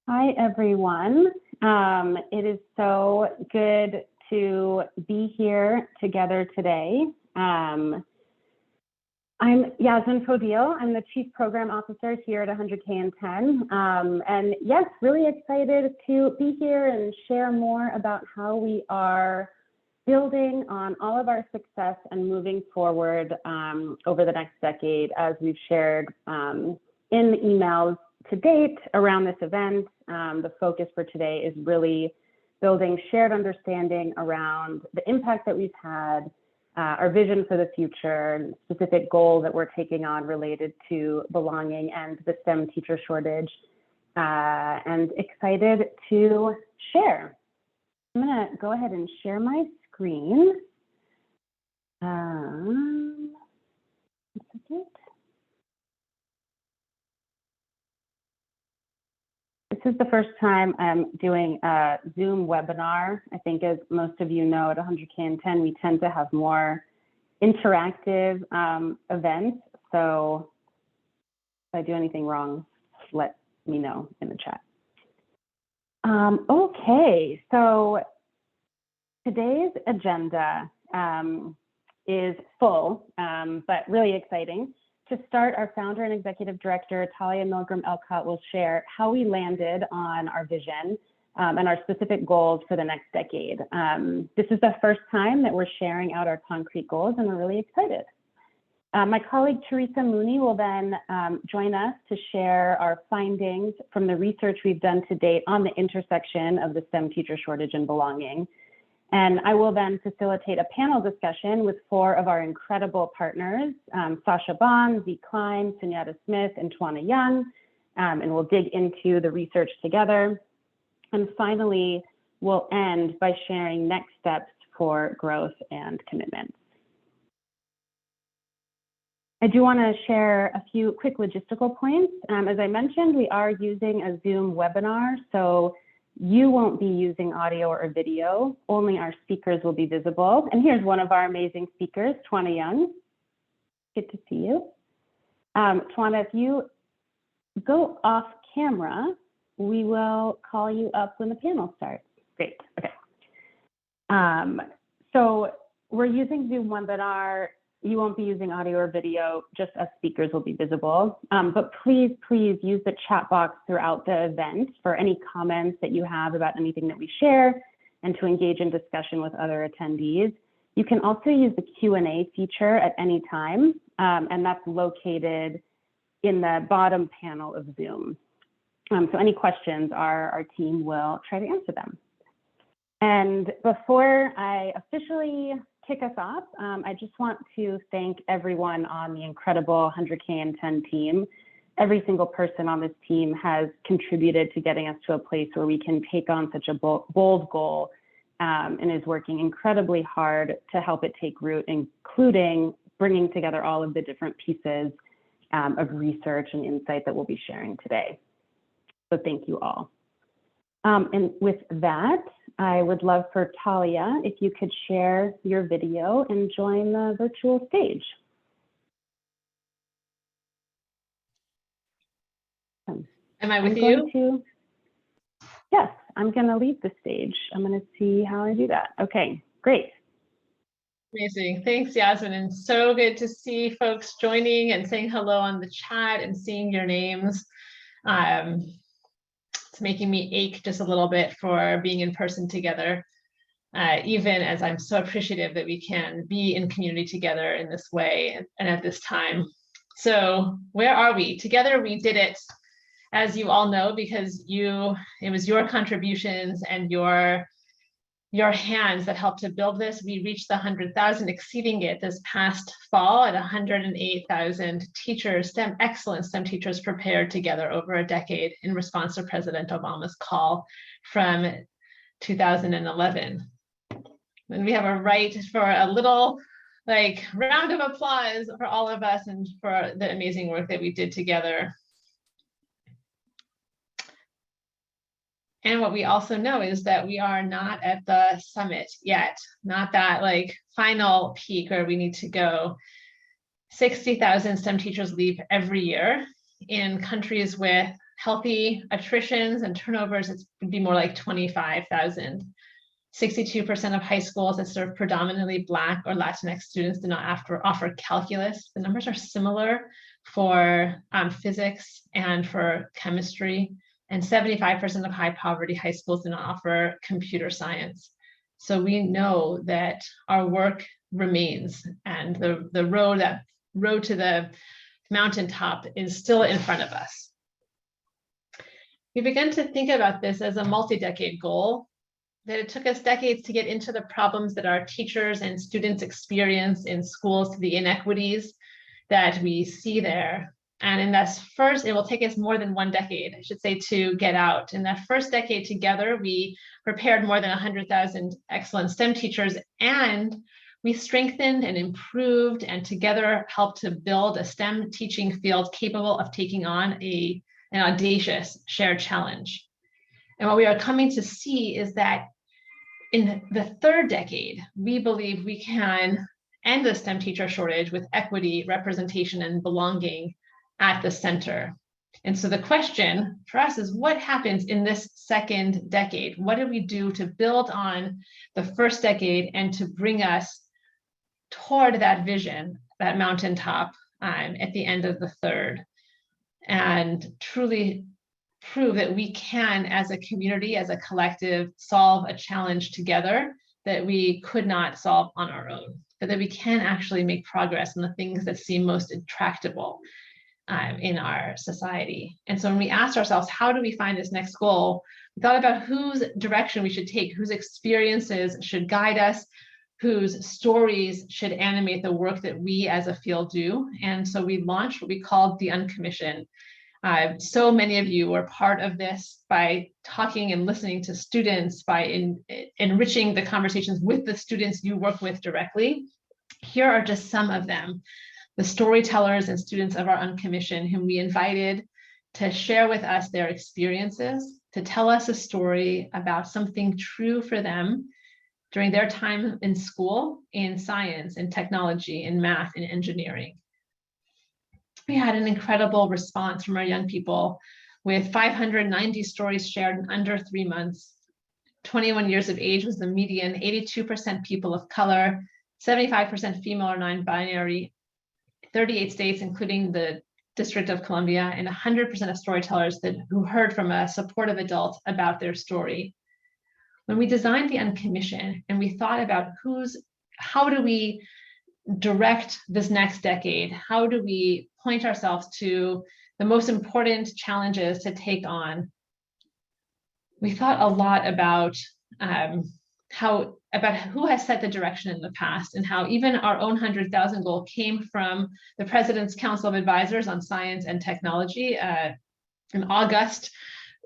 Hi, everyone. It is so good to be here together today. I'm Yasmin Fodil. I'm the Chief Program Officer here at 100K10. And yes, really excited to be here and share more about how we are building on all of our success and moving forward over the next decade, as we've shared in the emails to date around this event. The focus for today is really building shared understanding around the impact that we've had, our vision for the future, specific goal that we're taking on related to belonging and the STEM teacher shortage, and excited to share. I'm gonna go ahead and share my screen. One second. This is the first time I'm doing a Zoom webinar. I think, as most of you know, at 100K10, we tend to have more interactive events. So if I do anything wrong, let me know in the chat. Okay, so today's agenda is full, but really exciting. To start, our founder and executive director, Talia Milgram-Elcott, will share how we landed on our vision and our specific goals for the next decade. This is the first time that we're sharing out our concrete goals, and we're really excited. My colleague, Teresa Mooney, will then join us to share our findings from the research we've done to date on the intersection of the STEM teacher shortage and belonging. And I will then facilitate a panel discussion with 4 of our incredible partners, Sasha Ban, Zee Cline, Sunyata Smith, and Twana Young, and we'll dig into the research together. And finally, we'll end by sharing next steps for growth and commitments. I do want to share a few quick logistical points. As I mentioned, we are using a Zoom webinar, so you won't be using audio or video, only our speakers will be visible. And here's one of our amazing speakers, Twana Young. Good to see you. Twana, if you go off camera, we will call you up when the panel starts. Great, okay. So we're using Zoom webinar. You won't be using audio or video, just us speakers will be visible. But please use the chat box throughout the event for any comments that you have about anything that we share and to engage in discussion with other attendees. You can also use the Q&A feature at any time, and that's located in the bottom panel of Zoom. So any questions, our team will try to answer them. And before I officially kick us off, I just want to thank everyone on the incredible 100K10 team. Every single person on this team has contributed to getting us to a place where we can take on such a bold goal, and is working incredibly hard to help it take root, including bringing together all of the different pieces of research and insight that we'll be sharing today. So thank you all. And with that, I would love for Talia, if you could share your video and join the virtual stage. Am I with you? Yes, I'm going to leave the stage. I'm going to see how I do that. Okay, great. Amazing. Thanks, Yasmin. And so good to see folks joining and saying hello on the chat and seeing your names. It's making me ache just a little bit for being in person together, even as I'm so appreciative that we can be in community together in this way and at this time. So where are we? Together we did it, as you all know, because it was your contributions and your hands that helped to build this. We reached the 100,000, exceeding it this past fall at 108,000 teachers, excellent STEM teachers prepared together over a decade in response to President Obama's call from 2011. And we have a right for a little round of applause for all of us and for the amazing work that we did together. And what we also know is that we are not at the summit yet, not that final peak where we need to go. 60,000 STEM teachers leave every year in countries with healthy attritions and turnovers, it would be more like 25,000. 62% of high schools that serve predominantly Black or Latinx students do not offer calculus. The numbers are similar for physics and for chemistry, and 75% of high poverty high schools do not offer computer science. So we know that our work remains, and the road to the mountaintop is still in front of us. We began to think about this as a multi-decade goal, that it took us decades to get into the problems that our teachers and students experience in schools, to the inequities that we see there. And in this first, it will take us more than 1 decade, I should say, to get out. In that first decade together, we prepared more than 100,000 excellent STEM teachers, and we strengthened and improved and together helped to build a STEM teaching field capable of taking on an audacious shared challenge. And what we are coming to see is that in the third decade, we believe we can end the STEM teacher shortage with equity, representation, and belonging at the center. And so the question for us is, what happens in this second decade? What do we do to build on the first decade and to bring us toward that vision, that mountaintop at the end of the third, and truly prove that we can, as a community, as a collective, solve a challenge together that we could not solve on our own, but that we can actually make progress on the things that seem most intractable in our society. And so when we asked ourselves, how do we find this next goal, we thought about whose direction we should take, whose experiences should guide us, whose stories should animate the work that we as a field do. And so we launched what we called the Uncommission. So many of you were part of this by talking and listening to students, by enriching the conversations with the students you work with directly. Here are just some of them, the storytellers and students of our Uncommission, whom we invited to share with us their experiences, to tell us a story about something true for them during their time in school, in science, in technology, in math, in engineering. We had an incredible response from our young people, with 590 stories shared in under 3 months. 21 years of age was the median, 82% people of color, 75% female or non-binary, 38 states, including the District of Columbia, and 100% of storytellers who heard from a supportive adult about their story. When we designed the Uncommission and we thought about how do we direct this next decade? How do we point ourselves to the most important challenges to take on? We thought a lot about who has set the direction in the past, and how even our own 100,000 goal came from the President's Council of Advisors on Science and Technology, an august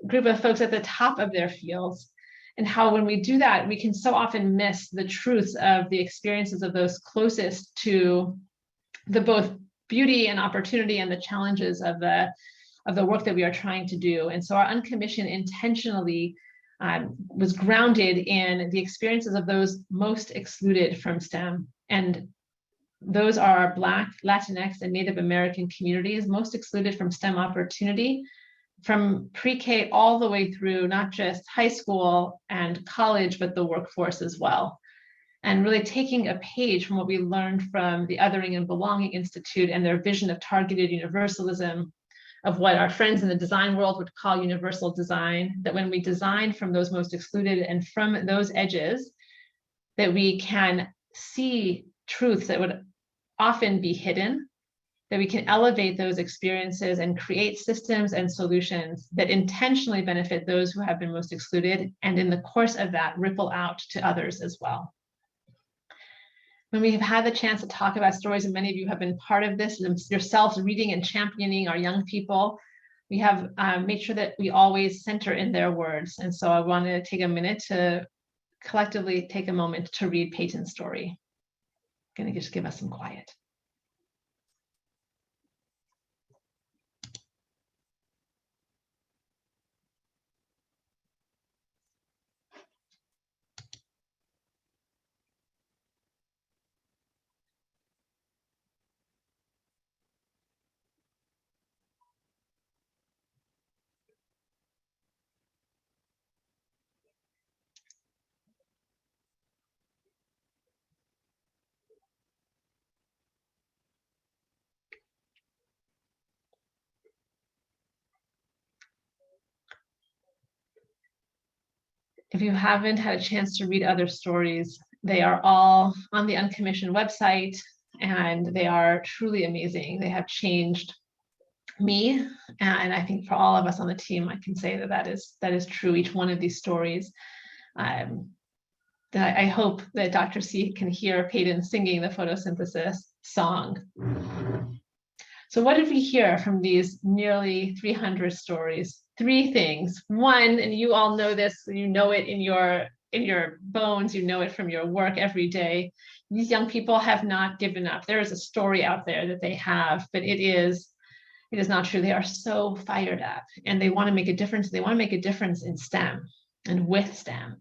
group of folks at the top of their fields. And how when we do that, we can so often miss the truths of the experiences of those closest to the both beauty and opportunity and the challenges of the work that we are trying to do. And so our Uncommission intentionally was grounded in the experiences of those most excluded from STEM. And those are Black, Latinx, and Native American communities most excluded from STEM opportunity, from pre-K all the way through not just high school and college, but the workforce as well. And really taking a page from what we learned from the Othering and Belonging Institute and their vision of targeted universalism, of what our friends in the design world would call universal design, that when we design from those most excluded and from those edges, that we can see truths that would often be hidden, that we can elevate those experiences and create systems and solutions that intentionally benefit those who have been most excluded, and in the course of that, ripple out to others as well. When we have had the chance to talk about stories, and many of you have been part of this yourselves, reading and championing our young people, we have made sure that we always center in their words. And so I want to take a minute to collectively take a moment to read Peyton's story. I'm going to just give us some quiet. If you haven't had a chance to read other stories, they are all on the Uncommission website, and they are truly amazing. They have changed me, and I think for all of us on the team, I can say that that is true. Each one of these stories. I hope that Dr. C can hear Peyton singing the photosynthesis song. So what did we hear from these nearly 300 stories? Three things. One, and you all know this, you know it in your bones, you know it from your work every day. These young people have not given up. There is a story out there that they have, but it is not true. They are so fired up and they want to make a difference. They want to make a difference in STEM and with STEM.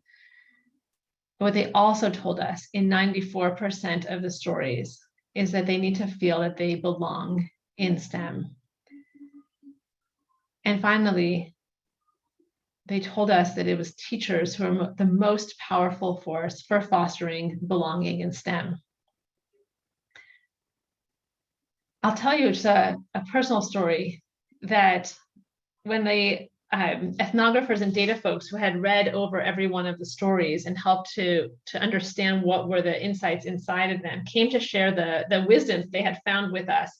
But what they also told us in 94% of the stories is that they need to feel that they belong in STEM. And finally, they told us that it was teachers who are the most powerful force for fostering belonging in STEM. I'll tell you just a personal story that when the ethnographers and data folks who had read over every one of the stories and helped to understand what were the insights inside of them came to share the wisdom they had found with us.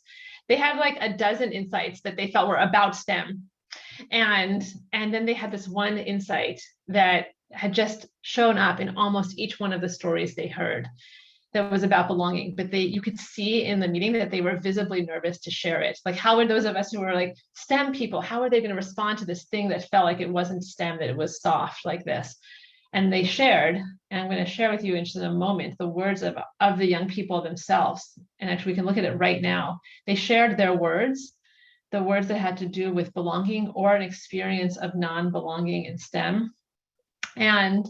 They had like a dozen insights that they felt were about STEM. And then they had this one insight that had just shown up in almost each one of the stories they heard that was about belonging, but you could see in the meeting that they were visibly nervous to share it. Like, how would those of us who were like STEM people, how are they going to respond to this thing that felt like it wasn't STEM, that it was soft like this? And they shared, and I'm going to share with you in just a moment the words of the young people themselves. And actually, we can look at it right now. They shared their words, the words that had to do with belonging or an experience of non-belonging in STEM. And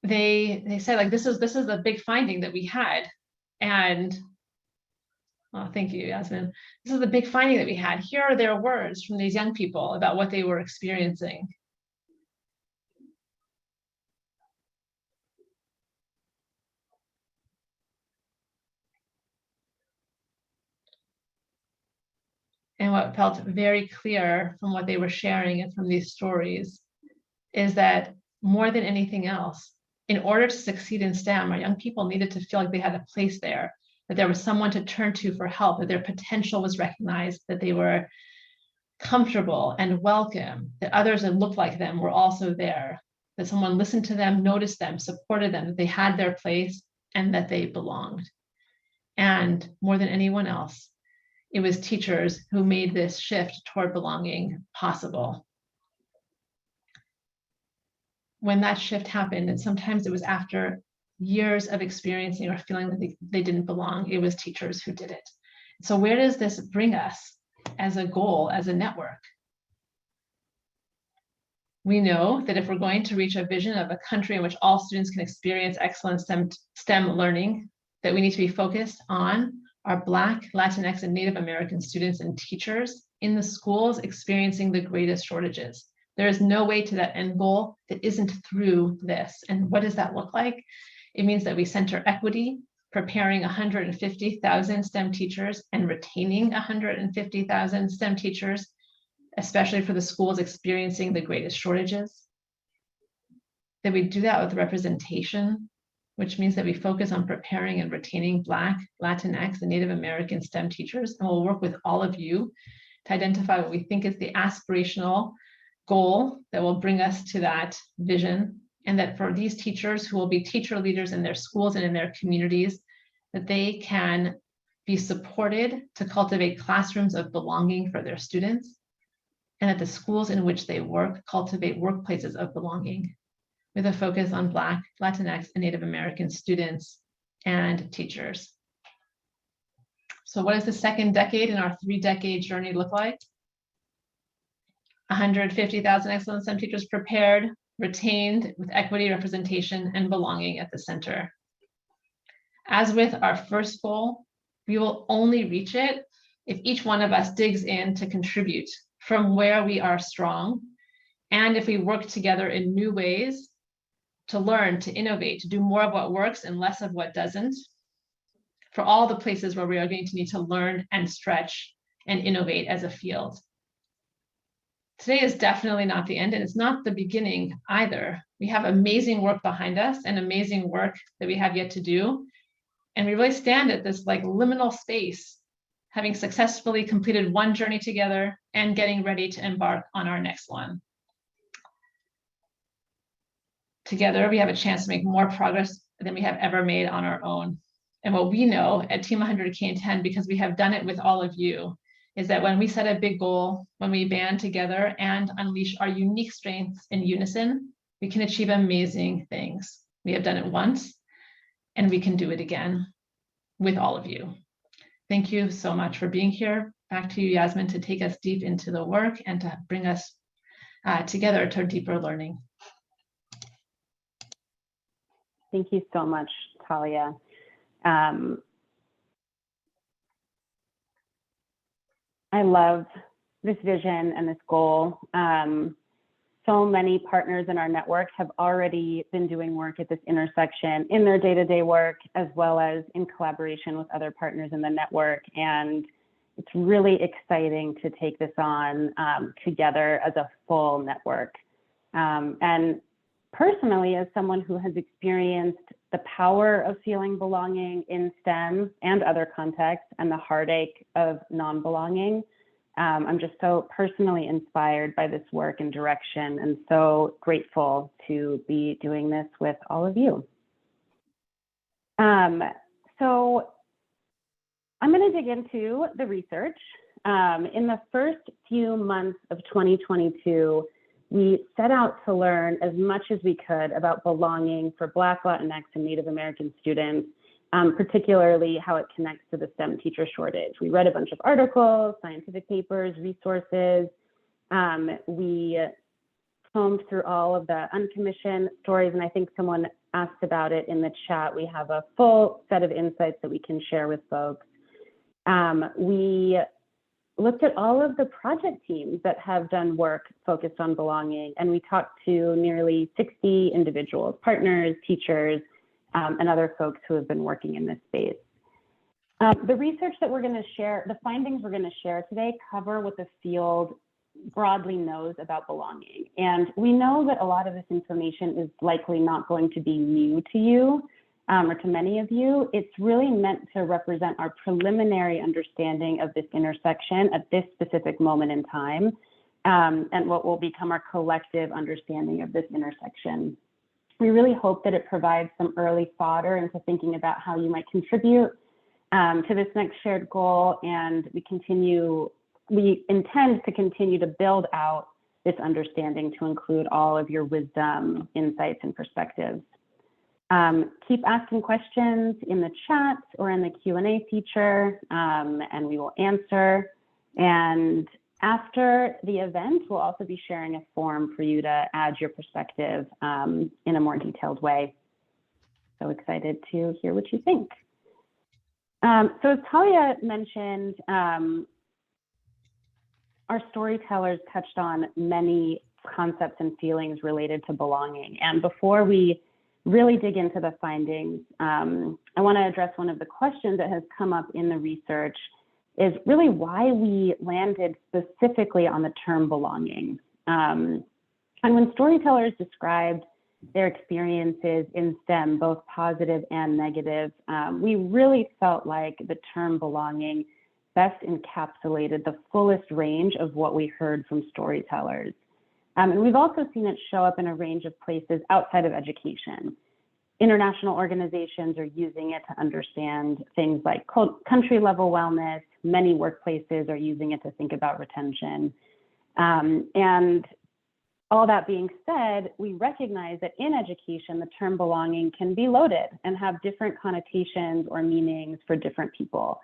they said, like, this is the big finding that we had. And thank you, Yasmin. This is the big finding that we had. Here are their words from these young people about what they were experiencing. And what felt very clear from what they were sharing and from these stories is that more than anything else, in order to succeed in STEM, our young people needed to feel like they had a place there, that there was someone to turn to for help, that their potential was recognized, that they were comfortable and welcome, that others that looked like them were also there, that someone listened to them, noticed them, supported them, that they had their place and that they belonged. And more than anyone else, it was teachers who made this shift toward belonging possible. When that shift happened, and sometimes it was after years of experiencing or feeling that they didn't belong, it was teachers who did it. So where does this bring us as a goal, as a network? We know that if we're going to reach a vision of a country in which all students can experience excellent STEM learning, that we need to be focused on our Black, Latinx, and Native American students and teachers in the schools experiencing the greatest shortages. There is no way to that end goal that isn't through this. And what does that look like? It means that we center equity, preparing 150,000 STEM teachers and retaining 150,000 STEM teachers, especially for the schools experiencing the greatest shortages. That we do that with representation, which means that we focus on preparing and retaining Black, Latinx, and Native American STEM teachers. And we'll work with all of you to identify what we think is the aspirational goal that will bring us to that vision, and that for these teachers who will be teacher leaders in their schools and in their communities, that they can be supported to cultivate classrooms of belonging for their students, and that the schools in which they work cultivate workplaces of belonging with a focus on Black, Latinx, and Native American students and teachers. So what does the second decade in our 3-decade journey look like? 150,000 excellent STEM teachers prepared, retained with equity, representation, and belonging at the center. As with our first goal, we will only reach it if each one of us digs in to contribute from where we are strong, and if we work together in new ways to learn, to innovate, to do more of what works and less of what doesn't, for all the places where we are going to need to learn and stretch and innovate as a field. Today is definitely not the end, and it's not the beginning either. We have amazing work behind us and amazing work that we have yet to do. And we really stand at this like liminal space, having successfully completed one journey together and getting ready to embark on our next one. Together, we have a chance to make more progress than we have ever made on our own. And what we know at Team 100K10, because we have done it with all of you, is that when we set a big goal, when we band together and unleash our unique strengths in unison, we can achieve amazing things. We have done it once, and we can do it again with all of you. Thank you so much for being here. Back to you, Yasmin, to take us deep into the work and to bring us together to deeper learning. Thank you so much, Talia. I love this vision and this goal. So many partners in our network have already been doing work at this intersection in their day-to-day work, as well as in collaboration with other partners in the network. And it's really exciting to take this on together as a full network. And personally, as someone who has experienced the power of feeling belonging in STEM and other contexts and the heartache of non-belonging, I'm just so personally inspired by this work and direction, and so grateful to be doing this with all of you. So I'm going to dig into the research. In the first few months of 2022, we set out to learn as much as we could about belonging for Black, Latinx, and Native American students, particularly how it connects to the STEM teacher shortage. We read a bunch of articles, scientific papers, resources. We combed through all of the Uncommission stories, and I think someone asked about it in the chat. We have a full set of insights that we can share with folks. We looked at all of the project teams that have done work focused on belonging, and we talked to nearly 60 individuals, partners, teachers, and other folks who have been working in this space. The research that we're going to share, the findings we're going to share today cover what the field broadly knows about belonging. And we know that a lot of this information is likely not going to be new to you or to many of you. It's really meant to represent our preliminary understanding of this intersection at this specific moment in time, and what will become our collective understanding of this intersection. We really hope that it provides some early fodder into thinking about how you might contribute to this next shared goal, and we intend to continue to build out this understanding to include all of your wisdom, insights, and perspectives. Keep asking questions in the chat or in the Q&A feature, and we will answer. And after the event, we'll also be sharing a form for you to add your perspective in a more detailed way. So excited to hear what you think. So as Talia mentioned, our storytellers touched on many concepts and feelings related to belonging. And before we really dig into the findings, I want to address one of the questions that has come up in the research, is really why we landed specifically on the term belonging. And when storytellers described their experiences in STEM, both positive and negative, we really felt like the term belonging best encapsulated the fullest range of what we heard from storytellers. And we've also seen it show up in a range of places outside of education. International organizations are using it to understand things like country level wellness. Many workplaces are using it to think about retention. And all that being said, we recognize that in education, the term belonging can be loaded and have different connotations or meanings for different people.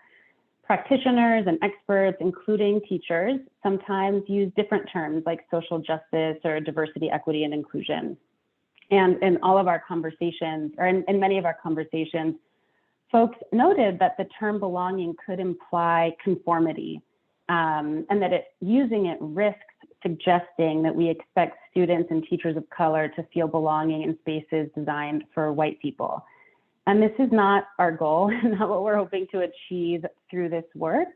Practitioners and experts, including teachers, sometimes use different terms like social justice or diversity, equity, and inclusion. And in all of our conversations, or in many of our conversations, folks noted that the term belonging could imply conformity, and that using it risks suggesting that we expect students and teachers of color to feel belonging in spaces designed for white people. And this is not our goal, not what we're hoping to achieve through this work.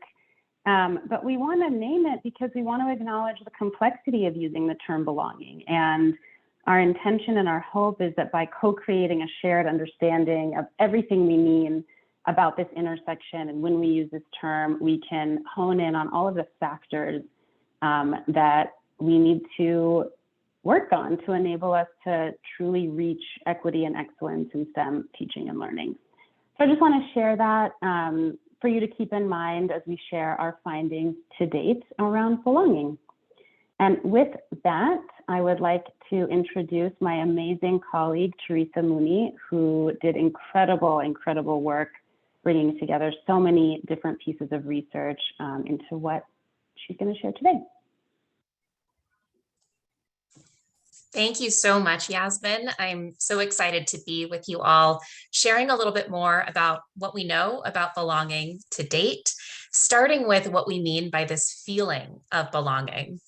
But we want to name it because we want to acknowledge the complexity of using the term belonging. And our intention and our hope is that by co-creating a shared understanding of everything we mean about this intersection, and when we use this term, we can hone in on all of the factors that we need to work on to enable us to truly reach equity and excellence in STEM teaching and learning. So I just want to share that for you to keep in mind as we share our findings to date around belonging. And with that, I would like to introduce my amazing colleague, Teresa Mooney, who did incredible work bringing together so many different pieces of research into what she's going to share today. Thank you so much, Yasmin. I'm so excited to be with you all, sharing a little bit more about what we know about belonging to date, starting with what we mean by this feeling of belonging.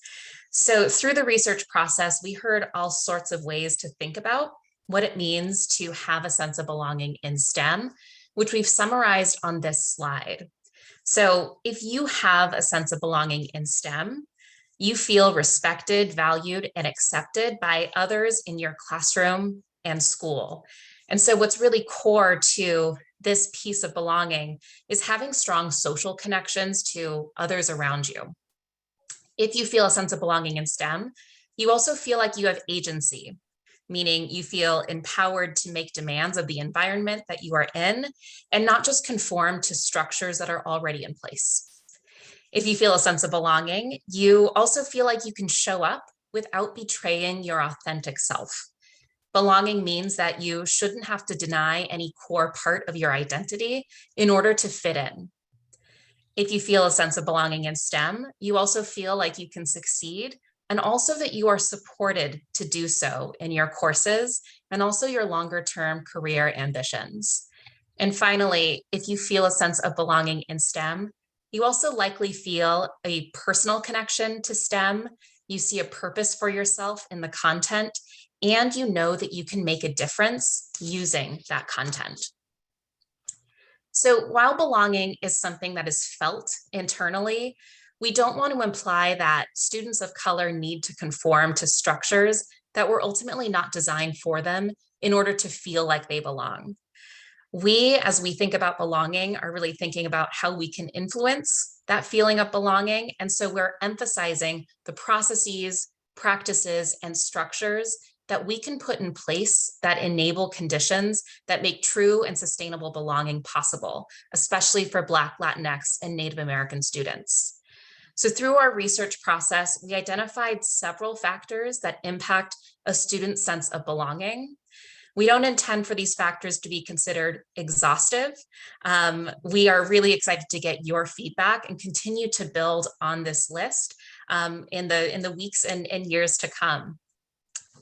So through the research process, we heard all sorts of ways to think about what it means to have a sense of belonging in STEM, which we've summarized on this slide. So if you have a sense of belonging in STEM, you feel respected, valued, and accepted by others in your classroom and school. And so what's really core to this piece of belonging is having strong social connections to others around you. If you feel a sense of belonging in STEM, you also feel like you have agency, meaning you feel empowered to make demands of the environment that you are in and not just conform to structures that are already in place. If you feel a sense of belonging, you also feel like you can show up without betraying your authentic self. Belonging means that you shouldn't have to deny any core part of your identity in order to fit in. If you feel a sense of belonging in STEM, you also feel like you can succeed and also that you are supported to do so in your courses and also your longer-term career ambitions. And finally, if you feel a sense of belonging in STEM, you also likely feel a personal connection to STEM. You see a purpose for yourself in the content, and you know that you can make a difference using that content. So while belonging is something that is felt internally, we don't want to imply that students of color need to conform to structures that were ultimately not designed for them in order to feel like they belong. We, as we think about belonging, are really thinking about how we can influence that feeling of belonging. And so we're emphasizing the processes, practices, and structures that we can put in place that enable conditions that make true and sustainable belonging possible, especially for Black, Latinx, and Native American students. So through our research process, we identified several factors that impact a student's sense of belonging. We don't intend for these factors to be considered exhaustive. We are really excited to get your feedback and continue to build on this list in the weeks and years to come.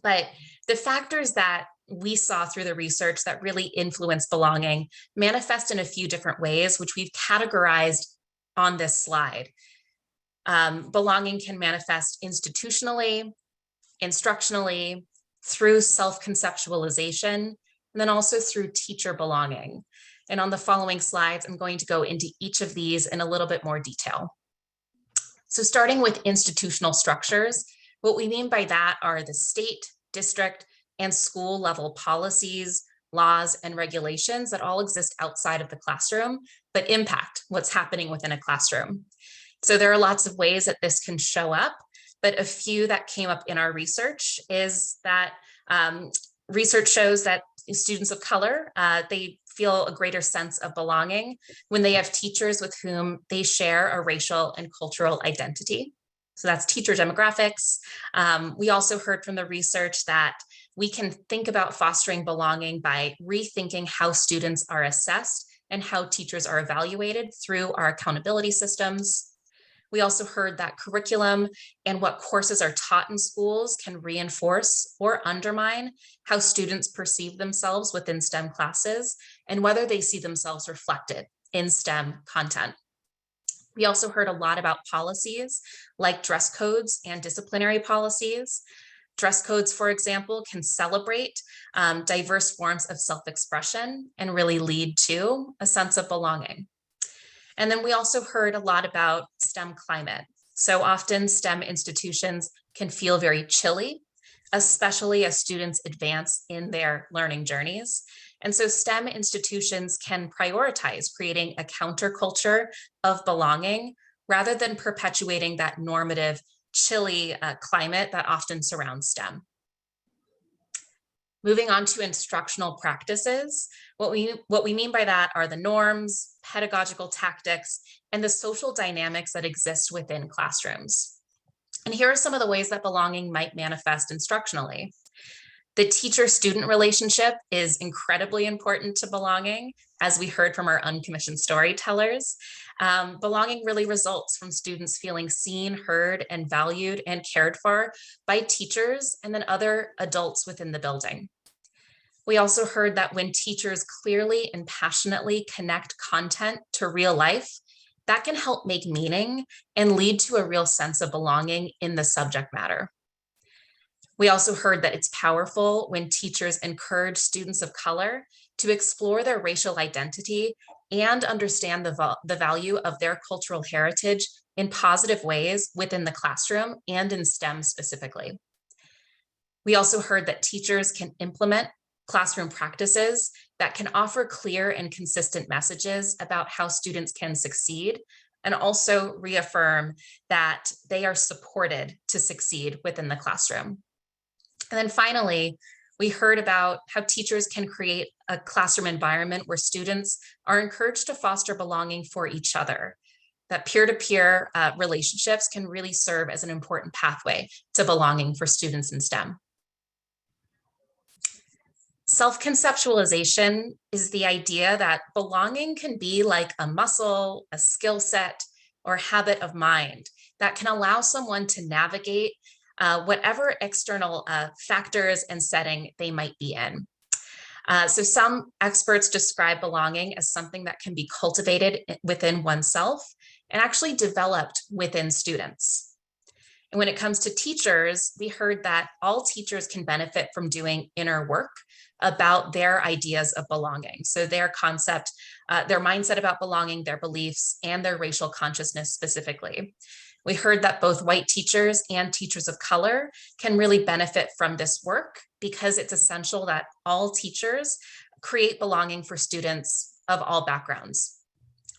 But the factors that we saw through the research that really influence belonging manifest in a few different ways, which we've categorized on this slide. Belonging can manifest institutionally, instructionally, through self-conceptualization, and then also through teacher belonging. And on the following slides, I'm going to go into each of these in a little bit more detail. So starting with institutional structures, what we mean by that are the state, district, and school level policies, laws, and regulations that all exist outside of the classroom, but impact what's happening within a classroom. So there are lots of ways that this can show up, but a few that came up in our research is that research shows that students of color, they feel a greater sense of belonging when they have teachers with whom they share a racial and cultural identity. So that's teacher demographics. We also heard from the research that we can think about fostering belonging by rethinking how students are assessed and how teachers are evaluated through our accountability systems. We also heard that curriculum and what courses are taught in schools can reinforce or undermine how students perceive themselves within STEM classes and whether they see themselves reflected in STEM content. We also heard a lot about policies like dress codes and disciplinary policies. Dress codes, for example, can celebrate diverse forms of self-expression and really lead to a sense of belonging. And then we also heard a lot about STEM climate. So often STEM institutions can feel very chilly, especially as students advance in their learning journeys. And so STEM institutions can prioritize creating a counterculture of belonging rather than perpetuating that normative, chilly climate that often surrounds STEM. Moving on to instructional practices, what we mean by that are the norms, pedagogical tactics, and the social dynamics that exist within classrooms. And here are some of the ways that belonging might manifest instructionally. The teacher-student relationship is incredibly important to belonging, as we heard from our uncommissioned storytellers. Belonging really results from students feeling seen, heard, and valued and cared for by teachers and then other adults within the building. We also heard that when teachers clearly and passionately connect content to real life, that can help make meaning and lead to a real sense of belonging in the subject matter. We also heard that it's powerful when teachers encourage students of color to explore their racial identity and understand the value of their cultural heritage in positive ways within the classroom and in STEM specifically. We also heard that teachers can implement classroom practices that can offer clear and consistent messages about how students can succeed, and also reaffirm that they are supported to succeed within the classroom. And then finally, we heard about how teachers can create a classroom environment where students are encouraged to foster belonging for each other. That peer-to-peer relationships can really serve as an important pathway to belonging for students in STEM. Self-conceptualization is the idea that belonging can be like a muscle, a skill set, or habit of mind that can allow someone to navigate whatever external factors and setting they might be in. So some experts describe belonging as something that can be cultivated within oneself and actually developed within students. And when it comes to teachers, we heard that all teachers can benefit from doing inner work about their ideas of belonging. So their concept, their mindset about belonging, their beliefs, and their racial consciousness specifically. We heard that both white teachers and teachers of color can really benefit from this work because it's essential that all teachers create belonging for students of all backgrounds.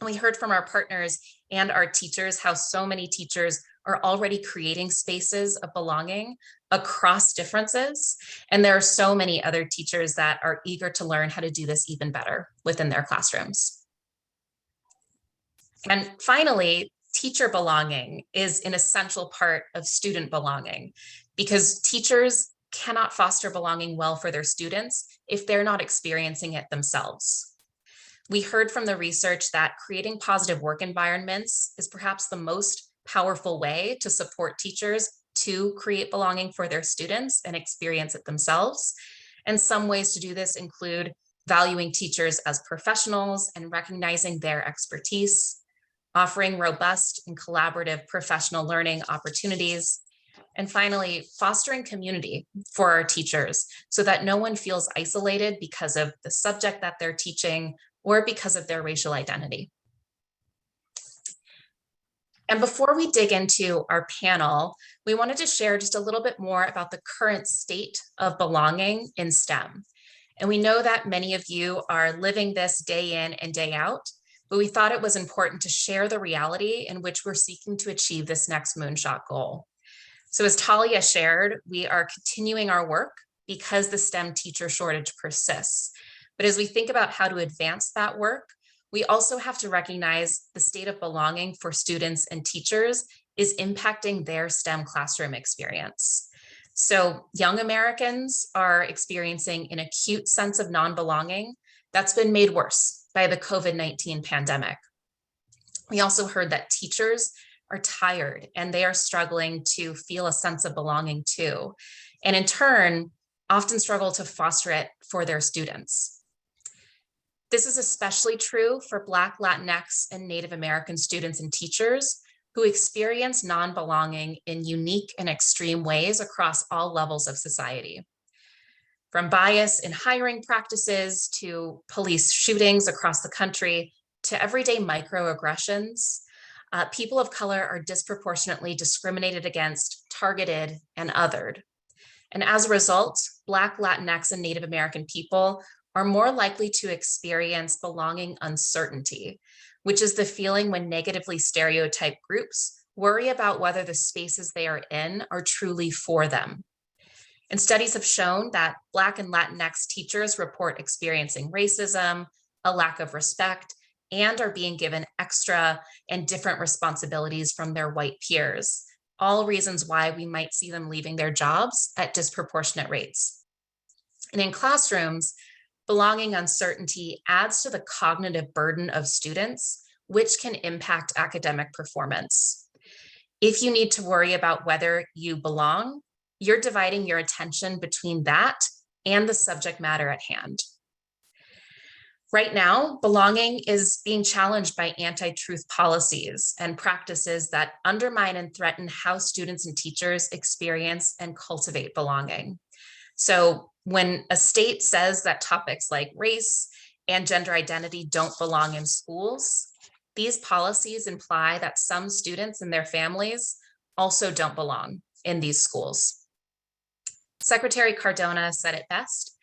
And we heard from our partners and our teachers how so many teachers are already creating spaces of belonging across differences. And there are so many other teachers that are eager to learn how to do this even better within their classrooms. And finally, teacher belonging is an essential part of student belonging because teachers cannot foster belonging well for their students if they're not experiencing it themselves. We heard from the research that creating positive work environments is perhaps the most powerful way to support teachers to create belonging for their students and experience it themselves. And some ways to do this include valuing teachers as professionals and recognizing their expertise, offering robust and collaborative professional learning opportunities, and finally, fostering community for our teachers so that no one feels isolated because of the subject that they're teaching or because of their racial identity. And before we dig into our panel, we wanted to share just a little bit more about the current state of belonging in STEM. And we know that many of you are living this day in and day out, but we thought it was important to share the reality in which we're seeking to achieve this next moonshot goal. So as Talia shared, we are continuing our work because the STEM teacher shortage persists. But as we think about how to advance that work, we also have to recognize the state of belonging for students and teachers is impacting their STEM classroom experience. So young Americans are experiencing an acute sense of non-belonging that's been made worse by the COVID-19 pandemic. We also heard that teachers are tired and they are struggling to feel a sense of belonging too, and in turn, often struggle to foster it for their students. This is especially true for Black, Latinx, and Native American students and teachers who experience non-belonging in unique and extreme ways across all levels of society. From bias in hiring practices to police shootings across the country, to everyday microaggressions, people of color are disproportionately discriminated against, targeted, and othered. And as a result, Black, Latinx, and Native American people are more likely to experience belonging uncertainty, which is the feeling when negatively stereotyped groups worry about whether the spaces they are in are truly for them. And studies have shown that Black and Latinx teachers report experiencing racism, a lack of respect, and are being given extra and different responsibilities from their white peers, all reasons why we might see them leaving their jobs at disproportionate rates. And in classrooms, belonging uncertainty adds to the cognitive burden of students, which can impact academic performance. If you need to worry about whether you belong, you're dividing your attention between that and the subject matter at hand. Right now, belonging is being challenged by anti-truth policies and practices that undermine and threaten how students and teachers experience and cultivate belonging. So when a state says that topics like race and gender identity don't belong in schools, these policies imply that some students and their families also don't belong in these schools. Secretary Cardona said it best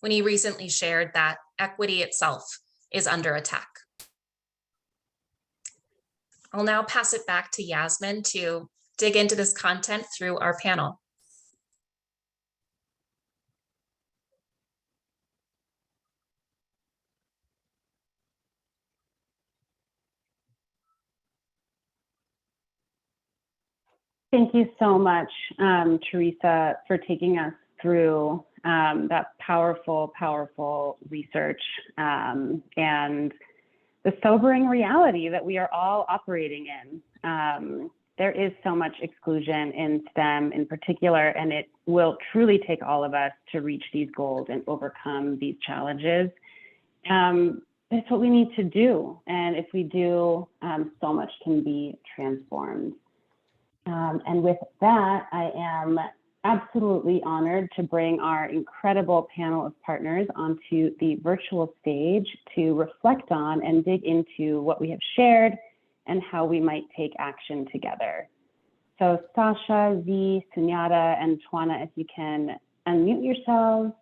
when he recently shared that equity itself is under attack. I'll now pass it back to Yasmin to dig into this content through our panel. Thank you so much, Teresa, for taking us through that powerful, powerful research and the sobering reality that we are all operating in. There is so much exclusion in STEM in particular, and it will truly take all of us to reach these goals and overcome these challenges. It's what we need to do. And if we do, so much can be transformed. And with that, I am absolutely honored to bring our incredible panel of partners onto the virtual stage to reflect on and dig into what we have shared and how we might take action together. So Sasha, Zee, Sunyata, and Twana, if you can unmute yourselves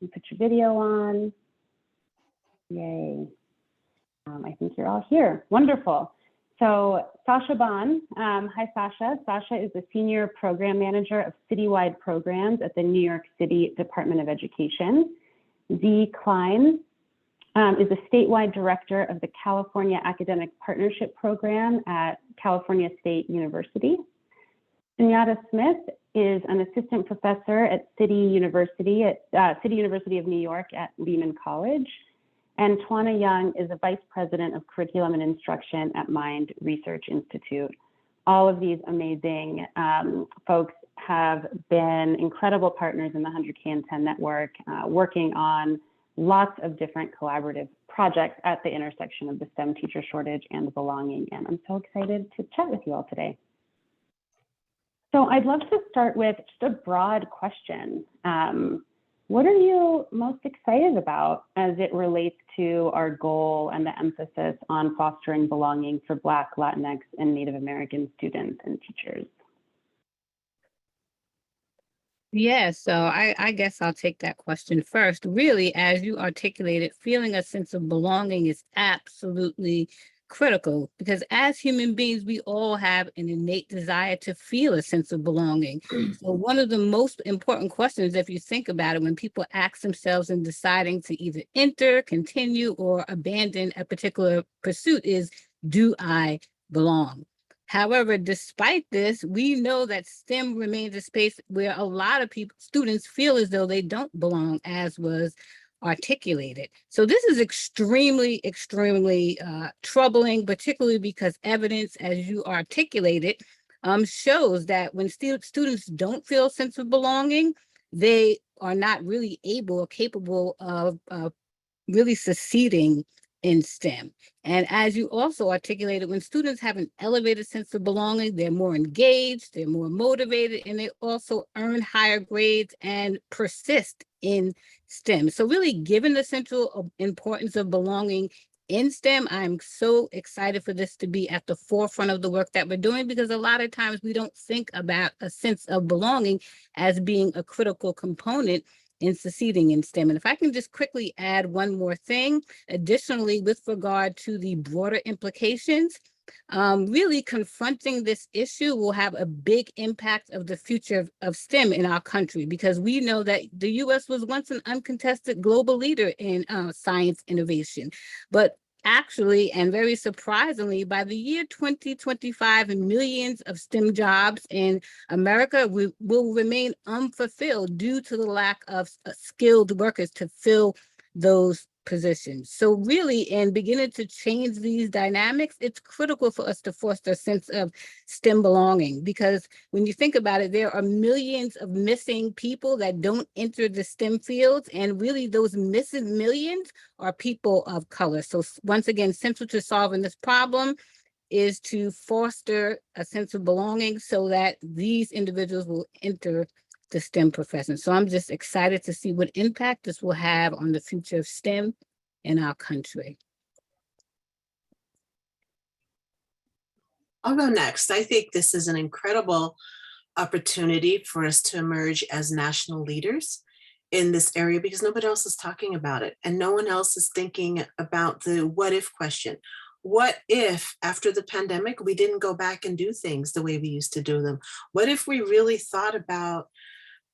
and put your video on. Yay. I think you're all here. Wonderful. So Sasha Ban, hi Sasha. Sasha is the Senior Program Manager of Citywide Programs at the New York City Department of Education. Zee Cline is the Statewide Director of the California Academic Partnership Program at California State University. Sunyata Smith is an Assistant Professor at City University of New York at Lehman College. And Twana Young is a Vice President of Curriculum and Instruction at Mind Research Institute. All of these amazing folks have been incredible partners in the 100K10 network, working on lots of different collaborative projects at the intersection of the STEM teacher shortage and belonging. And I'm so excited to chat with you all today. So I'd love to start with just a broad question. What are you most excited about as it relates to our goal and the emphasis on fostering belonging for Black, Latinx, and Native American students and teachers? Yeah, so I guess I'll take that question first. Really, as you articulated, feeling a sense of belonging is absolutely critical because as human beings, we all have an innate desire to feel a sense of belonging. So one of the most important questions, if you think about it, when people ask themselves in deciding to either enter, continue, or abandon a particular pursuit is, do I belong? However, despite this, we know that STEM remains a space where a lot of students feel as though they don't belong, as was articulated. So this is extremely, extremely troubling, particularly because evidence, as you articulated, shows that when students don't feel a sense of belonging, they are not really able or capable of really succeeding in STEM. And as you also articulated, when students have an elevated sense of belonging, they're more engaged, they're more motivated, and they also earn higher grades and persist in STEM. So really, given the central importance of belonging in STEM. I'm so excited for this to be at the forefront of the work that we're doing, because a lot of times we don't think about a sense of belonging as being a critical component in succeeding in STEM. And if I can just quickly add one more thing, additionally, with regard to the broader implications, really confronting this issue will have a big impact of the future of STEM in our country, because we know that the US was once an uncontested global leader in science innovation. But actually, and very surprisingly, by the year 2025, millions of STEM jobs in America will remain unfulfilled due to the lack of skilled workers to fill those positions. So really, in beginning to change these dynamics, it's critical for us to foster a sense of STEM belonging, because when you think about it, there are millions of missing people that don't enter the STEM fields, and really those missing millions are people of color. So once again, central to solving this problem is to foster a sense of belonging so that these individuals will enter the STEM profession. So I'm just excited to see what impact this will have on the future of STEM in our country. I'll go next. I think this is an incredible opportunity for us to emerge as national leaders in this area, because nobody else is talking about it and no one else is thinking about the what if question. What if after the pandemic, we didn't go back and do things the way we used to do them? What if we really thought about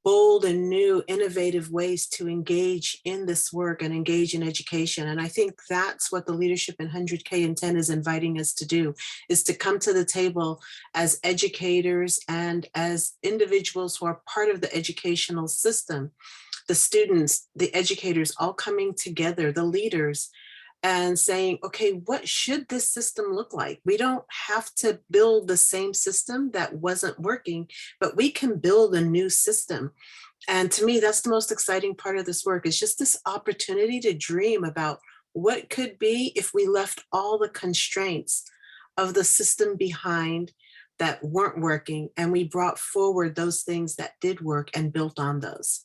bold and new innovative ways to engage in this work and engage in education? And I think that's what the leadership in 100K10 is inviting us to do, is to come to the table as educators and as individuals who are part of the educational system, the students, the educators, all coming together, the leaders, and saying, okay, what should this system look like? We don't have to build the same system that wasn't working, but we can build a new system. And to me, that's the most exciting part of this work, is just this opportunity to dream about what could be if we left all the constraints of the system behind that weren't working, and we brought forward those things that did work and built on those.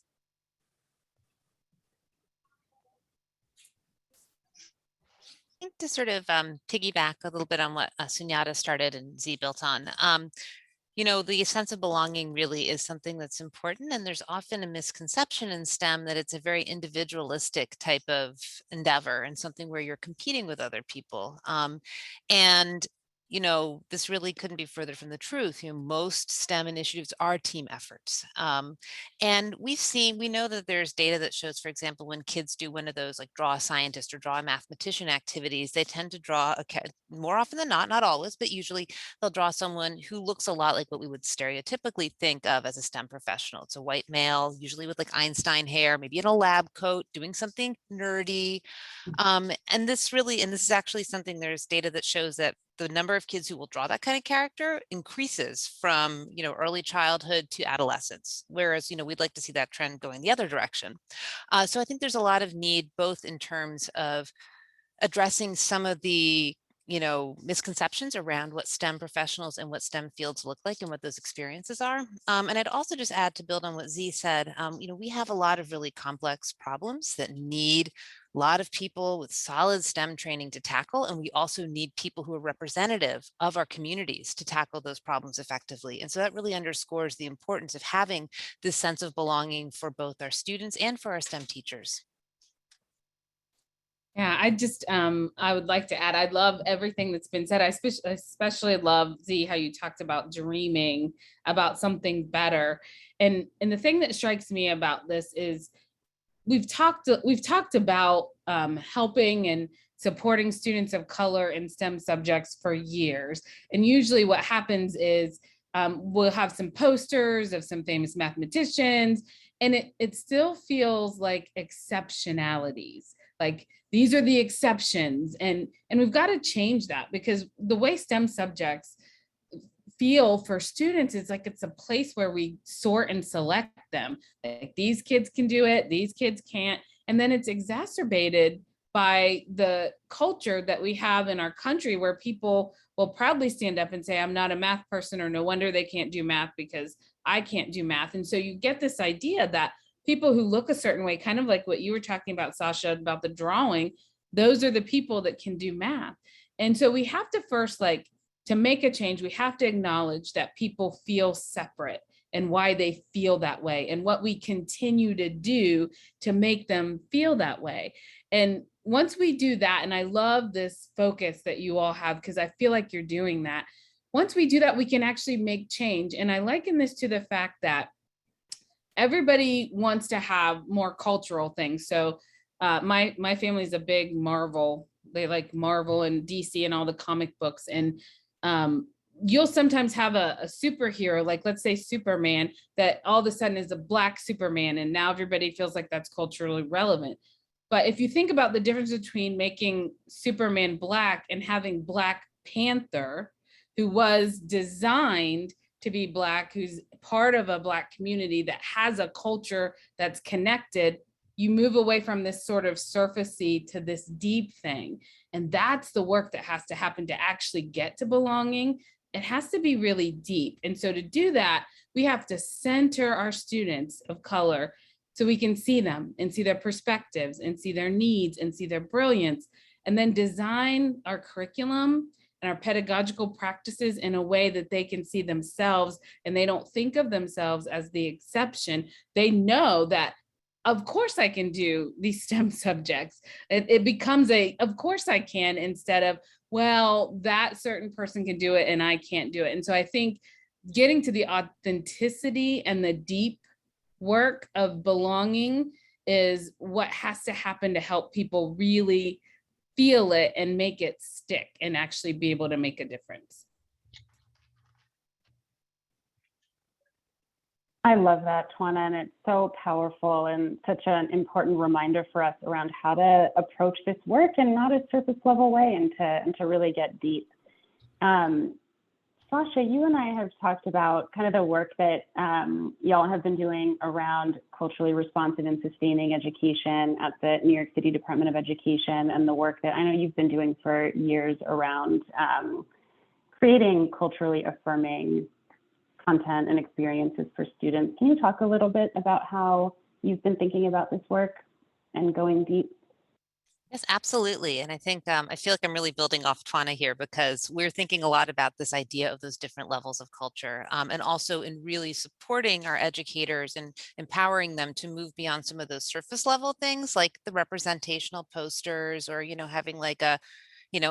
I think to sort of piggyback a little bit on what Sunyata started and Zee built on, you know, the sense of belonging really is something that's important. And there's often a misconception in STEM that it's a very individualistic type of endeavor and something where you're competing with other people. And you know, this really couldn't be further from the truth. You know, most STEM initiatives are team efforts. And we know that there's data that shows, for example, when kids do one of those like draw a scientist or draw a mathematician activities, they tend to draw more often than not always, but usually they'll draw someone who looks a lot like what we would stereotypically think of as a STEM professional. It's a white male, usually with like Einstein hair, maybe in a lab coat, doing something nerdy. And this is actually something, there's data that shows that the number of kids who will draw that kind of character increases from, you know, early childhood to adolescence, whereas, you know, we'd like to see that trend going the other direction. So I think there's a lot of need, both in terms of addressing some of the, you know, misconceptions around what STEM professionals and what STEM fields look like and what those experiences are. And I'd also just add, to build on what Zee said, you know, we have a lot of really complex problems that need a lot of people with solid STEM training to tackle. And we also need people who are representative of our communities to tackle those problems effectively. And so that really underscores the importance of having this sense of belonging for both our students and for our STEM teachers. Yeah, I would like to add, I love everything that's been said. I especially love, Zee, how you talked about dreaming about something better. And the thing that strikes me about this is we've talked about helping and supporting students of color in STEM subjects for years. And usually what happens is we'll have some posters of some famous mathematicians, and it still feels like exceptionalities. Like, these are the exceptions. And we've got to change that, because the way STEM subjects feel for students is like it's a place where we sort and select them. Like, these kids can do it, these kids can't. And then it's exacerbated by the culture that we have in our country, where people will proudly stand up and say, I'm not a math person, or no wonder they can't do math because I can't do math. And so you get this idea that people who look a certain way, kind of like what you were talking about, Sasha, about the drawing, those are the people that can do math. And so we have to first, like, to make a change, we have to acknowledge that people feel separate and why they feel that way and what we continue to do to make them feel that way. And once we do that, and I love this focus that you all have, because I feel like you're doing that. Once we do that, we can actually make change. And I liken this to the fact that everybody wants to have more cultural things. So my family is a big Marvel. They like Marvel and DC and all the comic books. And you'll sometimes have a superhero, like let's say Superman, that all of a sudden is a Black Superman. And now everybody feels like that's culturally relevant. But if you think about the difference between making Superman Black and having Black Panther, who was designed to be Black, who's part of a Black community that has a culture that's connected, you move away from this sort of surfacey to this deep thing. And that's the work that has to happen to actually get to belonging. It has to be really deep. And so to do that, we have to center our students of color so we can see them and see their perspectives and see their needs and see their brilliance, and then design our curriculum and our pedagogical practices in a way that they can see themselves and they don't think of themselves as the exception. They know that, of course I can do these STEM subjects. It becomes of course I can, instead of, well, that certain person can do it and I can't do it. And so I think getting to the authenticity and the deep work of belonging is what has to happen to help people really feel it and make it stick and actually be able to make a difference. I love that, Twana, and it's so powerful and such an important reminder for us around how to approach this work in not a surface level way, and to really get deep. Sasha, you and I have talked about kind of the work that y'all have been doing around culturally responsive and sustaining education at the New York City Department of Education, and the work that I know you've been doing for years around creating culturally affirming content and experiences for students. Can you talk a little bit about how you've been thinking about this work and going deep? Yes, absolutely. And I think I feel like I'm really building off Twana here, because we're thinking a lot about this idea of those different levels of culture, and also in really supporting our educators and empowering them to move beyond some of those surface level things like the representational posters, or, having like a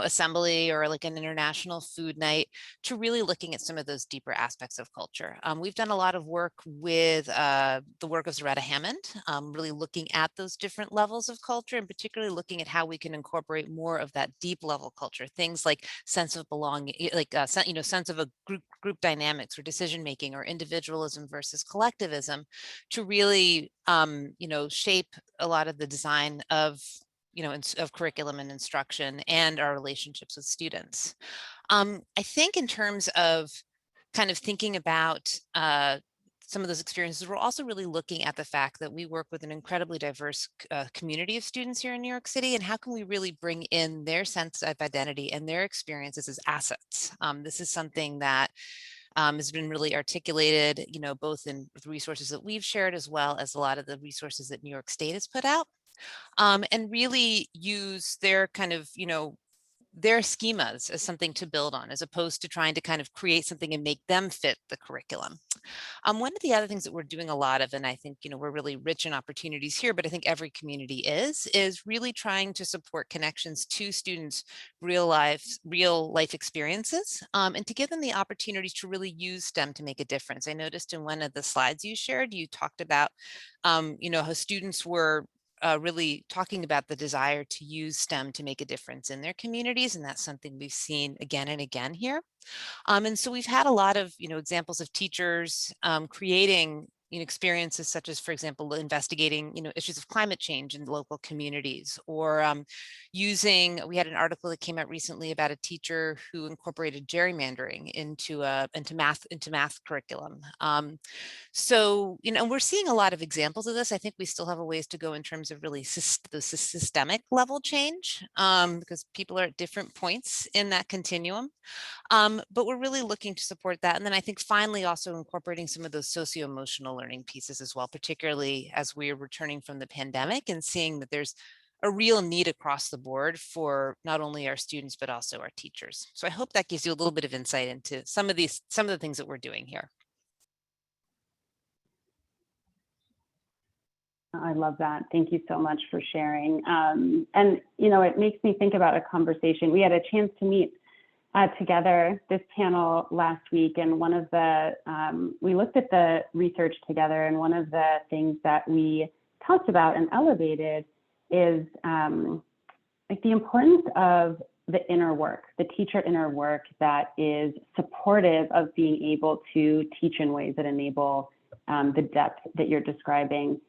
assembly or like an international food night, to really looking at some of those deeper aspects of culture. We've done a lot of work with the work of Zaretta Hammond, really looking at those different levels of culture, and particularly looking at how we can incorporate more of that deep level culture, things like sense of belonging, like sense of a group dynamics or decision making, or individualism versus collectivism, to really shape a lot of the design of of curriculum and instruction and our relationships with students. I think in terms of kind of thinking about some of those experiences, we're also really looking at the fact that we work with an incredibly diverse community of students here in New York City, and how can we really bring in their sense of identity and their experiences as assets. This is something that has been really articulated, both in the resources that we've shared, as well as a lot of the resources that New York State has put out. And really use their kind of, their schemas as something to build on, as opposed to trying to kind of create something and make them fit the curriculum. One of the other things that we're doing a lot of, and I think, we're really rich in opportunities here, but I think every community is really trying to support connections to students' real life experiences, and to give them the opportunities to really use STEM to make a difference. I noticed in one of the slides you shared, you talked about, how students were really talking about the desire to use STEM to make a difference in their communities. And that's something we've seen again and again here. And so we've had a lot of, examples of teachers creating experiences such as, for example, investigating, issues of climate change in local communities, or we had an article that came out recently about a teacher who incorporated gerrymandering into math curriculum. So, we're seeing a lot of examples of this. I think we still have a ways to go in terms of really the systemic level change, because people are at different points in that continuum. But we're really looking to support that. And then I think finally also incorporating some of those socio-emotional learning pieces as well, particularly as we're returning from the pandemic and seeing that there's a real need across the board for not only our students, but also our teachers. So I hope that gives you a little bit of insight into some of the things that we're doing here. I love that. Thank you so much for sharing. And, you know, it makes me think about a conversation. We had a chance to meet together, this panel last week, and one of the, we looked at the research together, and one of the things that we talked about and elevated is like the importance of the inner work, the teacher inner work that is supportive of being able to teach in ways that enable the depth that you're describing.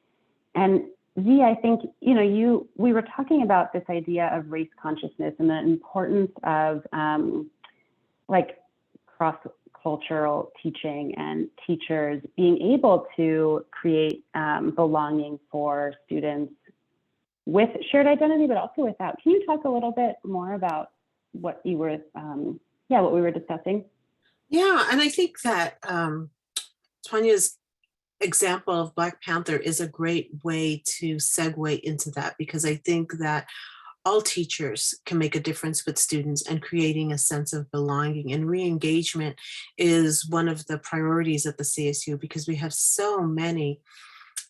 And Zee, I think, you know, we were talking about this idea of race consciousness and the importance of like cross-cultural teaching and teachers being able to create belonging for students with shared identity, but also without. Can you talk a little bit more about what you were, what we were discussing? Yeah, and I think that Twanya's example of Black Panther is a great way to segue into that, because I think that all teachers can make a difference with students and creating a sense of belonging. And re-engagement is one of the priorities at the CSU, because we have so many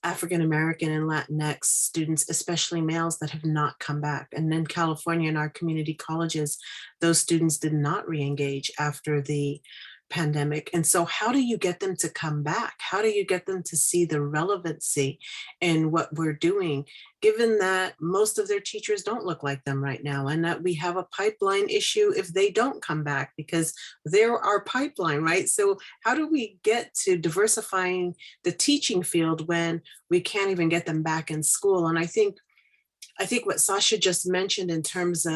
African-American and Latinx students, especially males, that have not come back. And in California, in our community colleges, those students did not re-engage after the pandemic. And so how do you get them to come back? How do you get them to see the relevancy in what we're doing, given that most of their teachers don't look like them right now, and that we have a pipeline issue if they don't come back, because they're our pipeline, right? So how do we get to diversifying the teaching field when we can't even get them back in school? And I think what Sasha just mentioned in terms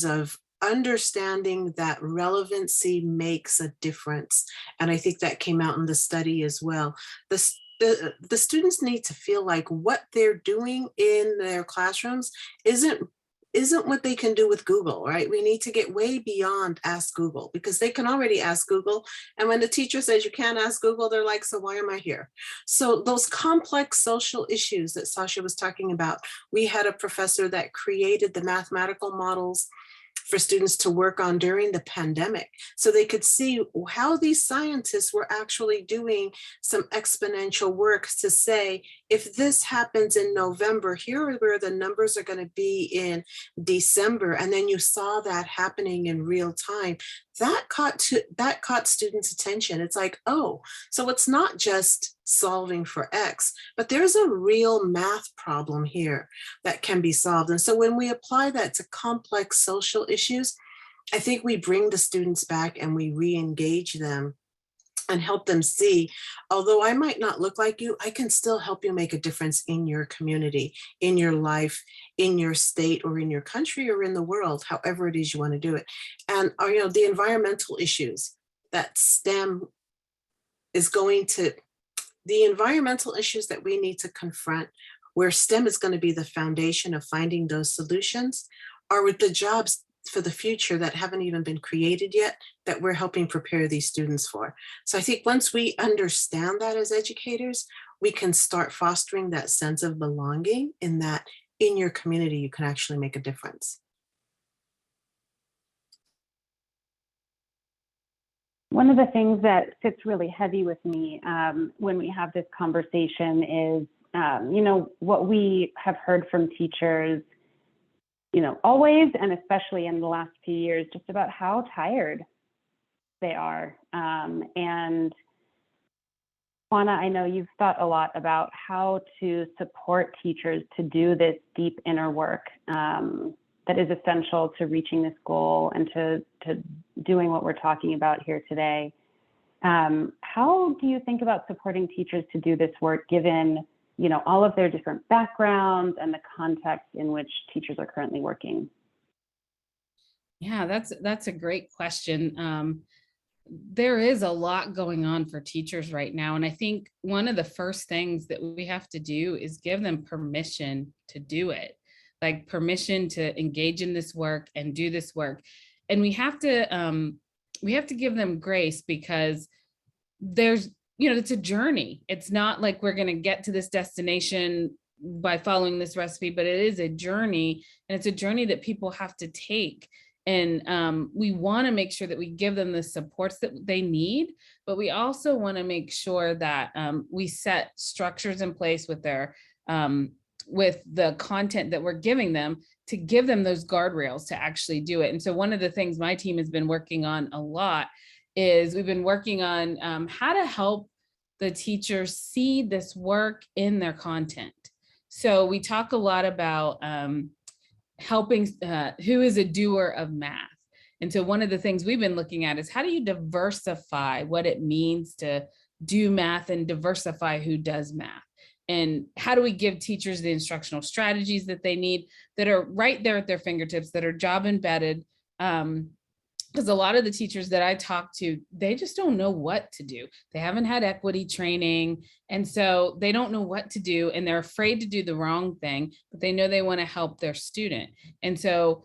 of understanding that relevancy makes a difference. And I think that came out in the study as well. The students need to feel like what they're doing in their classrooms isn't what they can do with Google, right? We need to get way beyond Ask Google, because they can already ask Google. And when the teacher says you can't ask Google, they're like, so why am I here? So those complex social issues that Sasha was talking about, we had a professor that created the mathematical models for students to work on during the pandemic, so they could see how these scientists were actually doing some exponential work to say, if this happens in November, here are where the numbers are going to be in December. And then you saw that happening in real time. That caught students' attention. It's like, oh, so it's not just solving for X, but there's a real math problem here that can be solved. And so when we apply that to complex social issues, I think we bring the students back and we re-engage them and help them see, although I might not look like you, I can still help you make a difference in your community, in your life, in your state, or in your country, or in the world, however it is you want to do it. And you know, the environmental issues that STEM is going to, the environmental issues that we need to confront, where STEM is going to be the foundation of finding those solutions, are with the jobs for the future that haven't even been created yet, that we're helping prepare these students for. So I think once we understand that as educators, we can start fostering that sense of belonging, in that in your community, you can actually make a difference. One of the things that sits really heavy with me when we have this conversation is, you know, what we have heard from teachers, you know, always, and especially in the last few years, just about how tired they are. And Twana, I know you've thought a lot about how to support teachers to do this deep inner work that is essential to reaching this goal and to doing what we're talking about here today. How do you think about supporting teachers to do this work, given, you know, all of their different backgrounds and the context in which teachers are currently working? Yeah, that's a great question. There is a lot going on for teachers right now. And I think one of the first things that we have to do is give them permission to do it, like permission to engage in this work and do this work. And we have to give them grace, because there's, you know, it's a journey. It's not like we're going to get to this destination by following this recipe, but it is a journey, and it's a journey that people have to take. And we want to make sure that we give them the supports that they need, but we also want to make sure that we set structures in place with their with the content that we're giving them, to give them those guardrails to actually do it. And so one of the things my team has been working on a lot is we've been working on how to help the teachers see this work in their content. So we talk a lot about helping who is a doer of math. And so one of the things we've been looking at is how do you diversify what it means to do math and diversify who does math? And how do we give teachers the instructional strategies that they need, that are right there at their fingertips, that are job embedded? Because a lot of the teachers that I talk to, they just don't know what to do. They haven't had equity training. And so they don't know what to do, and they're afraid to do the wrong thing, but they know they want to help their student. And so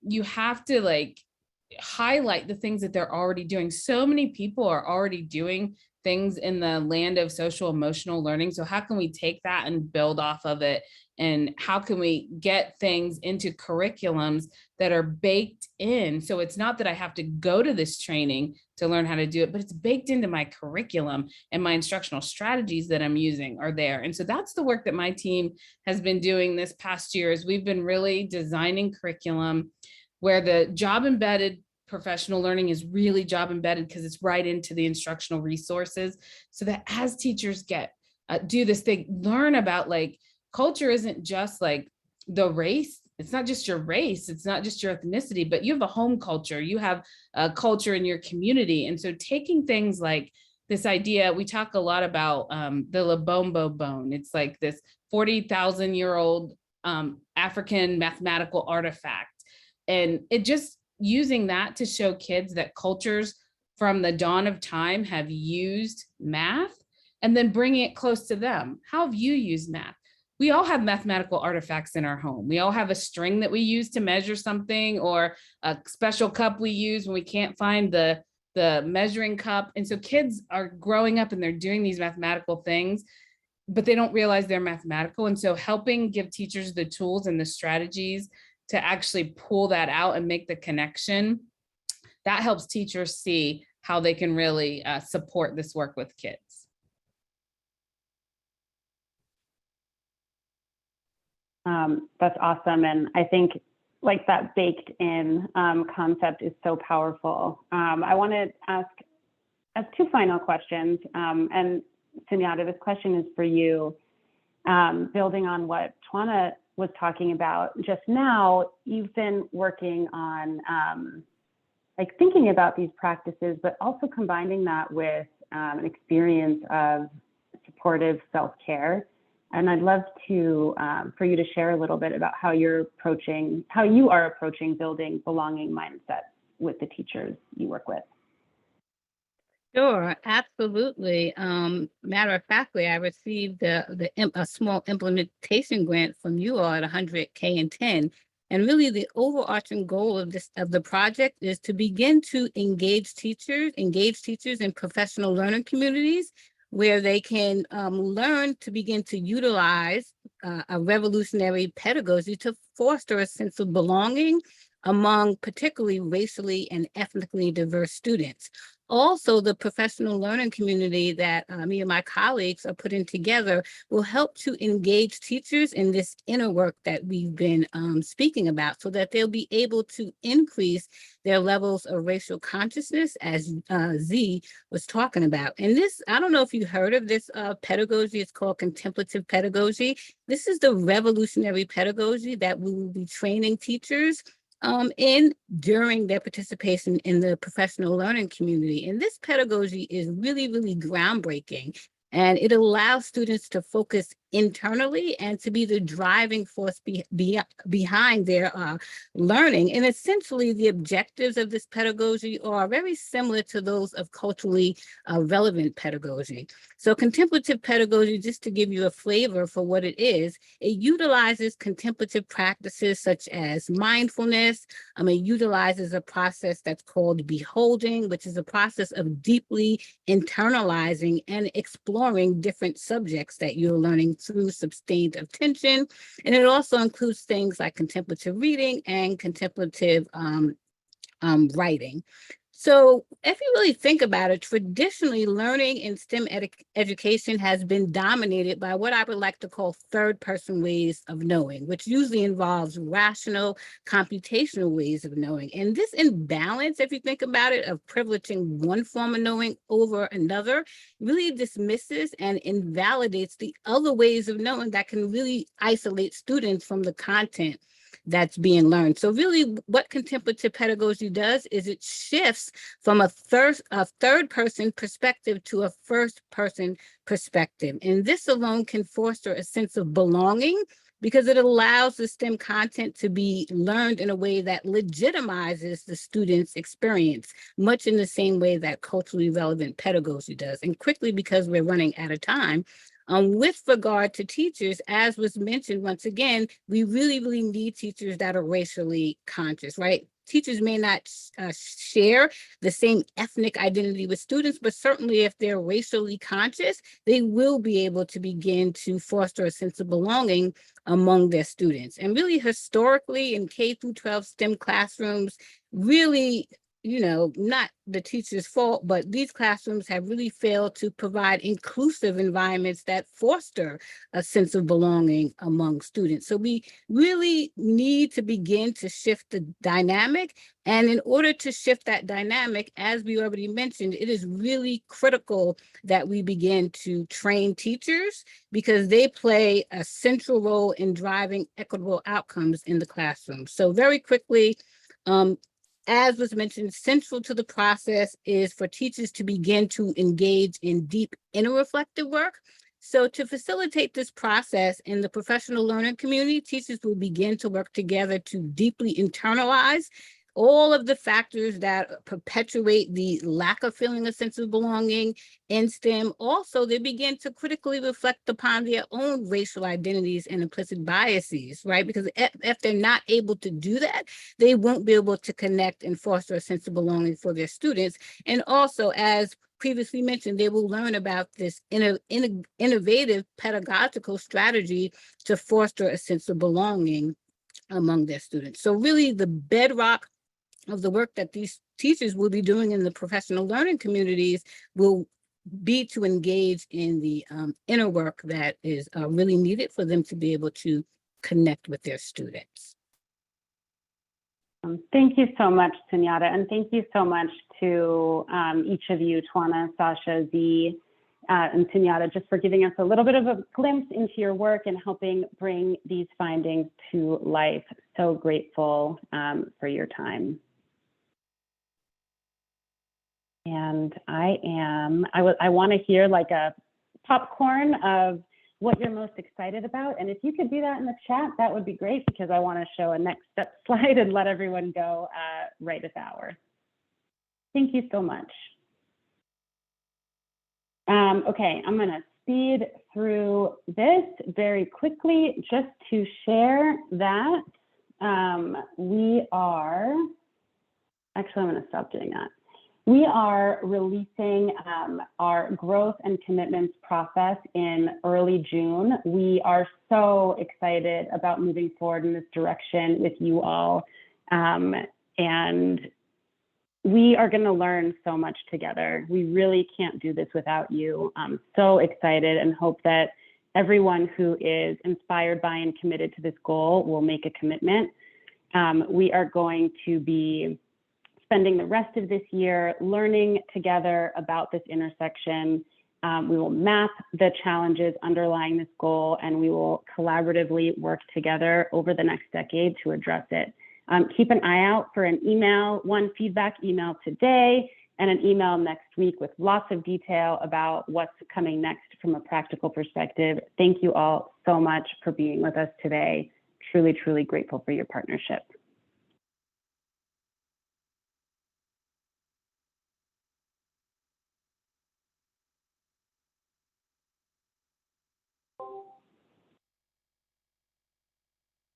you have to like highlight the things that they're already doing. So many people are already doing things in the land of social emotional learning. So how can we take that and build off of it? And how can we get things into curriculums that are baked in? So it's not that I have to go to this training to learn how to do it, but it's baked into my curriculum, and my instructional strategies that I'm using are there. And so that's the work that my team has been doing this past year, is we've been really designing curriculum where the job embedded professional learning is really job embedded, because it's right into the instructional resources, so that as teachers do this, they learn about like culture isn't just like the race. It's not just your race. It's not just your ethnicity, but you have a home culture. You have a culture in your community. And so taking things like this idea, we talk a lot about the Lebombo bone. It's like this 40,000-year-old African mathematical artifact. And it just using that to show kids that cultures from the dawn of time have used math, and then bringing it close to them. How have you used math? We all have mathematical artifacts in our home. We all have a string that we use to measure something, or a special cup we use when we can't find the measuring cup. And so kids are growing up and they're doing these mathematical things, but they don't realize they're mathematical. And so helping give teachers the tools and the strategies to actually pull that out and make the connection, that helps teachers see how they can really support this work with kids. That's awesome. And I think like that baked in concept is so powerful. I want to ask two final questions. And Sunyata, this question is for you. Building on what Twana was talking about just now, you've been working on like thinking about these practices, but also combining that with an experience of supportive self-care. And I'd love to for you to share a little bit about how you are approaching building belonging mindsets with the teachers you work with. Sure, absolutely. Matter of factly, I received a small implementation grant from you all at 100K10. And really the overarching goal of the project is to begin to engage teachers in professional learning communities, where they can learn to begin to utilize a revolutionary pedagogy to foster a sense of belonging among particularly racially and ethnically diverse students. Also, the professional learning community that me and my colleagues are putting together will help to engage teachers in this inner work that we've been speaking about, so that they'll be able to increase their levels of racial consciousness, as Zee was talking about. And this, I don't know if you heard of this pedagogy, it's called Contemplative Pedagogy. This is the revolutionary pedagogy that we will be training teachers during their participation in the professional learning community. And this pedagogy is really, really groundbreaking. And it allows students to focus internally and to be the driving force behind their learning. And essentially, the objectives of this pedagogy are very similar to those of culturally relevant pedagogy. So contemplative pedagogy, just to give you a flavor for what it utilizes contemplative practices such as mindfulness. It utilizes a process that's called beholding, which is a process of deeply internalizing and exploring different subjects that you're learning through sustained attention. And it also includes things like contemplative reading and contemplative writing. So if you really think about it, traditionally learning in STEM education has been dominated by what I would like to call third-person ways of knowing, which usually involves rational, computational ways of knowing. And this imbalance, if you think about it, of privileging one form of knowing over another, really dismisses and invalidates the other ways of knowing that can really isolate students from the content that's being learned. So really what contemplative pedagogy does is it shifts from a third person perspective to a first person perspective. And this alone can foster a sense of belonging because it allows the STEM content to be learned in a way that legitimizes the student's experience, much in the same way that culturally relevant pedagogy does. And quickly, because we're running out of time, with regard to teachers, as was mentioned, once again, we really, really need teachers that are racially conscious, right? Teachers may not share the same ethnic identity with students, but certainly if they're racially conscious, they will be able to begin to foster a sense of belonging among their students. And really historically in K through 12 STEM classrooms, really, not the teacher's fault, but these classrooms have really failed to provide inclusive environments that foster a sense of belonging among students. So we really need to begin to shift the dynamic. And in order to shift that dynamic, as we already mentioned, it is really critical that we begin to train teachers because they play a central role in driving equitable outcomes in the classroom. So very quickly, as was mentioned, central to the process is for teachers to begin to engage in deep inner reflective work. So to facilitate this process in the professional learning community, teachers will begin to work together to deeply internalize all of the factors that perpetuate the lack of feeling a sense of belonging in STEM. Also, they begin to critically reflect upon their own racial identities and implicit biases, right? Because if they're not able to do that, they won't be able to connect and foster a sense of belonging for their students. And also, as previously mentioned, they will learn about this innovative pedagogical strategy to foster a sense of belonging among their students. So really the bedrock of the work that these teachers will be doing in the professional learning communities will be to engage in the inner work that is really needed for them to be able to connect with their students. Thank you so much, Sunyata, and thank you so much to each of you, Twana, Sasha, Zee, and Sunyata, just for giving us a little bit of a glimpse into your work and helping bring these findings to life. So grateful for your time. And I want to hear like a popcorn of what you're most excited about. And if you could do that in the chat, that would be great because I want to show a next step slide and let everyone go right this hour. Thank you so much. Okay, I'm going to speed through this very quickly just to share that we are, actually, I'm going to stop doing that. We are releasing our growth and commitments process in early June. We are so excited about moving forward in this direction with you all. And we are going to learn so much together. We really can't do this without you. I'm so excited and hope that everyone who is inspired by and committed to this goal will make a commitment. We are going to be spending the rest of this year learning together about this intersection. We will map the challenges underlying this goal, and we will collaboratively work together over the next decade to address it. Keep an eye out for an email, one feedback email today, and an email next week with lots of detail about what's coming next from a practical perspective. Thank you all so much for being with us today. Truly, truly grateful for your partnership.